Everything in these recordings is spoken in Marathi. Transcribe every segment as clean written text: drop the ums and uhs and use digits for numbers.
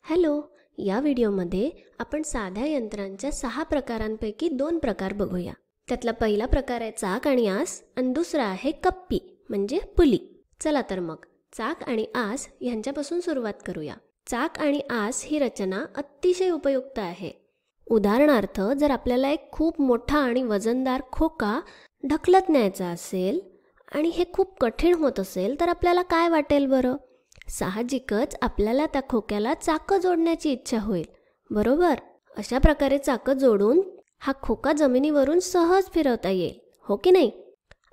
हॅलो. या व्हिडिओमध्ये आपण साध्या यंत्रांच्या 6 प्रकारांपैकी 2 प्रकार बघूया. त्यातला पहिला प्रकार आहे चाक आणि आस आणि दुसरा आहे कप्पी म्हणजे पुली. चला तर मग चाक आणि आस यांच्यापासून सुरुवात करूया. चाक आणि आस ही रचना अतिशय उपयुक्त आहे. उदाहरणार्थ जर आपल्याला एक खूप मोठा आणि वजनदार खोका ढकलत न्यायचा असेल आणि हे खूप कठीण होत असेल तर आपल्याला काय वाटेल बरं? साहजिकच आपल्याला त्या खोक्याला चाकं जोडण्याची इच्छा होईल, बरोबर? अशा प्रकारे चाकं जोडून हा खोका जमिनीवरून सहज फिरवता येईल, हो की नाही?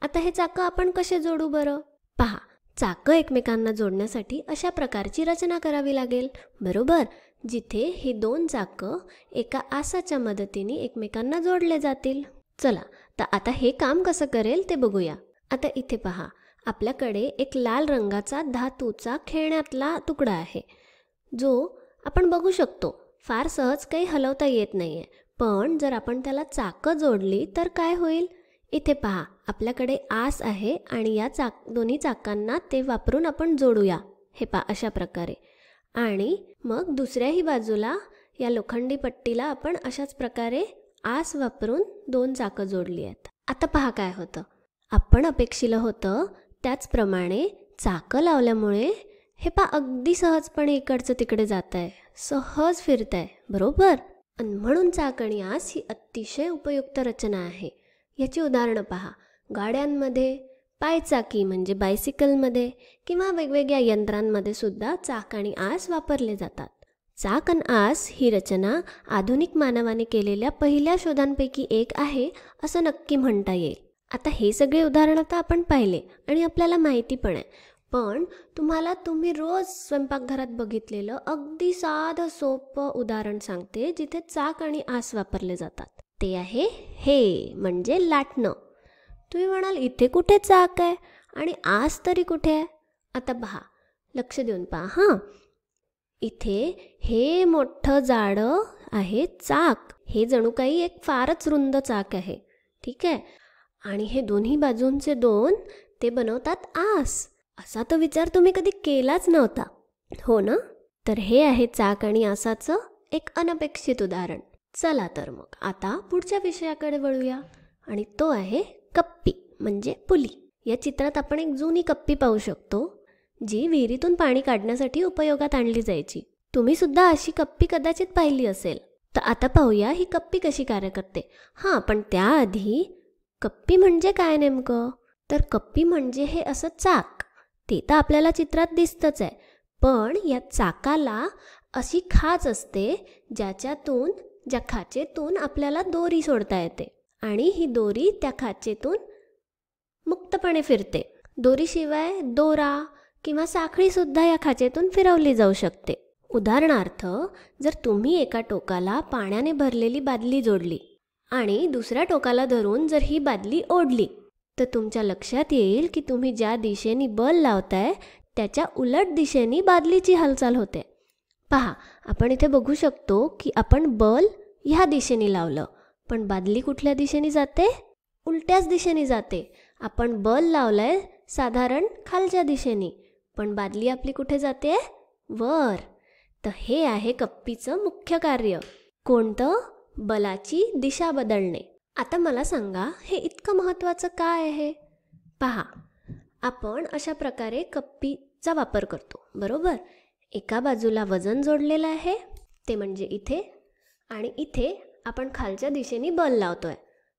आता हे चाकं आपण कसे जोडू बरं? पहा, चाकं एकमेकांना जोडण्यासाठी अशा प्रकारची रचना करावी लागेल, बरोबर? जिथे ही 2 चाकं एका आसाच्या मदतीने एकमेकांना जोडले जातील. चला, तर आता हे काम कसं करेल ते बघूया. आता इथे पहा, आपल्याकडे एक लाल रंगाचा धातूचा खेळण्यातला तुकडा आहे, जो आपण बघू शकतो फार सहज काही हलवता येत नाहीये. पण जर आपण त्याला चाकं जोडली तर काय होईल? इथे पहा, आपल्याकडे आस आहे आणि या दोन्ही चाकांना ते वापरून आपण जोडूया. हे पहा, अशा प्रकारे. आणि मग दुसऱ्याही बाजूला या लोखंडी पट्टीला आपण अशाच प्रकारे आस वापरून 2 चाकं जोडली आहेत. आता पहा काय होतं. आपण अपेक्षिलं होतं त्याचप्रमाणे चाकं लावल्यामुळे हे पहा अगदी सहजपणे इकडचं तिकडे जात आहे, सहज फिरत आहे, बरोबर? आणि म्हणून चाक आणि आस ही अतिशय उपयुक्त रचना आहे. याची उदाहरणं पहा. गाड्यांमध्ये, पायचाकी म्हणजे बायसिकलमध्ये किंवा वेगवेगळ्या यंत्रांमध्ये सुद्धा चाक आणि आस वापरले जातात. चाक आणि आस ही रचना आधुनिक मानवाने केलेल्या पहिल्या शोधांपैकी एक आहे असं नक्की म्हणता येईल. आता हे सगळे उदाहरणं तर आपण पाहिले आणि आपल्याला माहिती पण आहे. पण तुम्ही रोज स्वयंपाकघरात बघितलेलं अगदी साधं सोपं उदाहरण सांगते जिथे चाक आणि आस वापरले जातात. ते आहे हे म्हणजे लाटणं. तुम्ही म्हणाल इथे कुठे चाक आहे आणि आस तरी कुठे आहे? आता पहा, लक्ष देऊन पहा हां. इथे हे मोठं जाडं आहे चाक. हे जणू काही एक फारच रुंद चाक आहे, ठीक आहे? आणि हे दोन्ही बाजूंचे 2 ते बनवतात आस. असा तो विचार तुम्ही कधी केलाच नव्हता, हो ना? तर हे आहे चाक आणि आसाचं एक अनपेक्षित उदाहरण. चला तर मग आता पुढच्या विषयाकडे वळूया आणि तो आहे कप्पी म्हणजे पुली. या चित्रात आपण एक जुनी कप्पी पाहू शकतो, जी विहिरीतून पाणी काढण्यासाठी उपयोगात आणली जायची. तुम्ही सुद्धा अशी कप्पी कदाचित पाहिली असेल. तर आता पाहूया ही कप्पी कशी कार्य करते. हां, पण त्याआधी कप्पी म्हणजे काय नेमकं? तर कप्पी म्हणजे हे असं चाक. ते तर आपल्याला चित्रात दिसतंच आहे. पण या चाकाला अशी खाच असते ज्या खाचेतून आपल्याला दोरी सोडता येते आणि ही दोरी त्या खाचेतून मुक्तपणे फिरते. दोरीशिवाय दोरा किंवा साखळीसुद्धा या खाचेतून फिरवली जाऊ शकते. उदाहरणार्थ, जर तुम्ही एका टोकाला पाण्याने भरलेली बादली जोडली आणि दुसऱ्या टोकाला धरून जर ही बादली ओढली तर तुमच्या लक्षात येईल की तुम्ही ज्या दिशेने बल लावताय त्याच्या उलट दिशेने बादलीची हालचाल होते. पहा, आपण इथे बघू शकतो की आपण बल ह्या दिशेने लावलं, पण बादली कुठल्या दिशेने जाते? उलट्याच दिशेने जाते. आपण बल लावलंय साधारण खालच्या दिशेने, पण बादली आपली कुठे जाते? वर. तर हे आहे कप्पीचं मुख्य कार्य. कोणतं? बलाची दिशा बदलणे. आता मला सांगा, हे इतकं महत्त्वाचं काय आहे? पहा, आपण अशा प्रकारे कप्पीचा वापर करतो, बरोबर? एका बाजूला वजन जोडलेलं आहे, ते म्हणजे इथे, आणि इथे आपण खालच्या दिशेने बल लावतोय,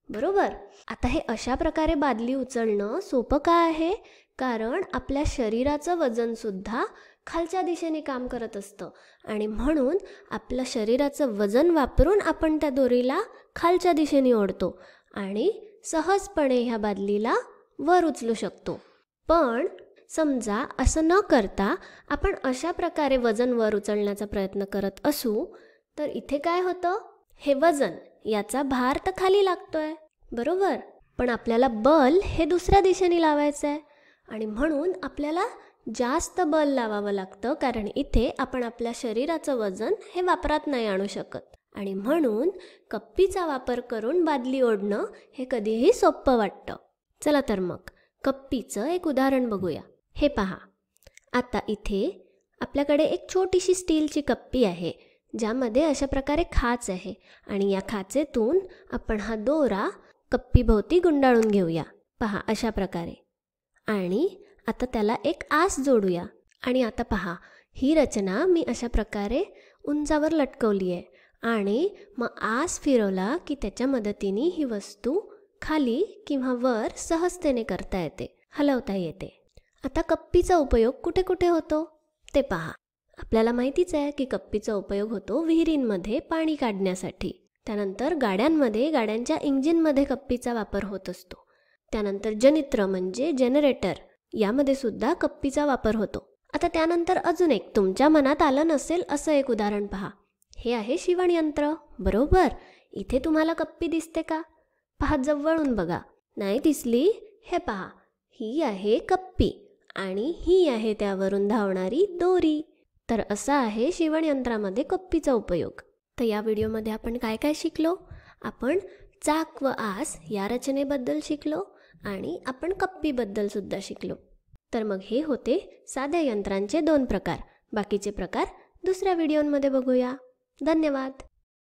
बरोबर? आता हे अशा प्रकारे बादली उचलणं सोपं का आहे? कारण आपल्या शरीराचं वजनसुद्धा खालच्या दिशेने काम करत असतं आणि म्हणून आपलं शरीराचं वजन वापरून आपण त्या दोरीला खालच्या दिशेने ओढतो आणि सहजपणे ह्या बादलीला वर उचलू शकतो. पण समजा असं न करता आपण अशा प्रकारे वजन वर उचलण्याचा प्रयत्न करत असू तर इथे काय होतं? हे वजन याचा भार तर खाली लागतोय, बरोबर? पण आपल्याला बल हे दुसऱ्या दिशेने लावायचं आहे आणि म्हणून आपल्याला जास्त बल लावावं लागतं, कारण इथे आपण आपल्या शरीराचं वजन हे वापरात नाही आणू शकत आणि म्हणून कप्पीचा वापर करून बादली ओढणं हे कधीही सोपं वाटतं. चला तर मग कप्पीचं एक उदाहरण बघूया. हे पहा, आता इथे आपल्याकडे एक छोटीशी स्टीलची कप्पी आहे ज्यामध्ये अशा प्रकारे खाच आहे आणि या खाचेतून आपण हा दोरा कप्पीभोवती गुंडाळून घेऊया. पहा अशा प्रकारे. आणि आता त्याला एक आस जोडूया. आणि आता पहा, ही रचना मी अशा प्रकारे उंचावर लटकवली आहे आणि मग आस फिरवला की त्याच्या मदतीने ही वस्तू खाली किंवा वर सहजतेने करता येते, हलवता येते. आता कप्पीचा उपयोग कुठे कुठे होतो ते पहा. आपल्याला माहितीच आहे की कप्पीचा उपयोग होतो विहिरींमध्ये पाणी काढण्यासाठी. त्यानंतर गाड्यांमध्ये, गाड्यांच्या इंजिनमध्ये कप्पीचा वापर होत असतो. त्यानंतर जनित्र म्हणजे जनरेटर, यामध्ये सुद्धा कप्पीचा वापर होतो. आता त्यानंतर अजून एक तुमच्या मनात आलं नसेल असं एक उदाहरण पहा. हे आहे शिवणयंत्र, बरोबर. इथे तुम्हाला कप्पी दिसते का? पहा, जवळून बघा. नाही दिसली? हे पहा, ही आहे कप्पी आणि ही आहे त्यावरून धावणारी दोरी. तर असा आहे शिवणयंत्रामध्ये कप्पीचा उपयोग. तर या व्हिडिओमध्ये आपण काय काय शिकलो? आपण चाक व आस या रचनेबद्दल शिकलो आणि आपण कप्पीबद्दल सुद्धा शिकलो. तर मग हे होते साध्या यंत्रांचे 2 प्रकार. बाकीचे प्रकार दुसऱ्या व्हिडिओमध्ये बघूया. धन्यवाद.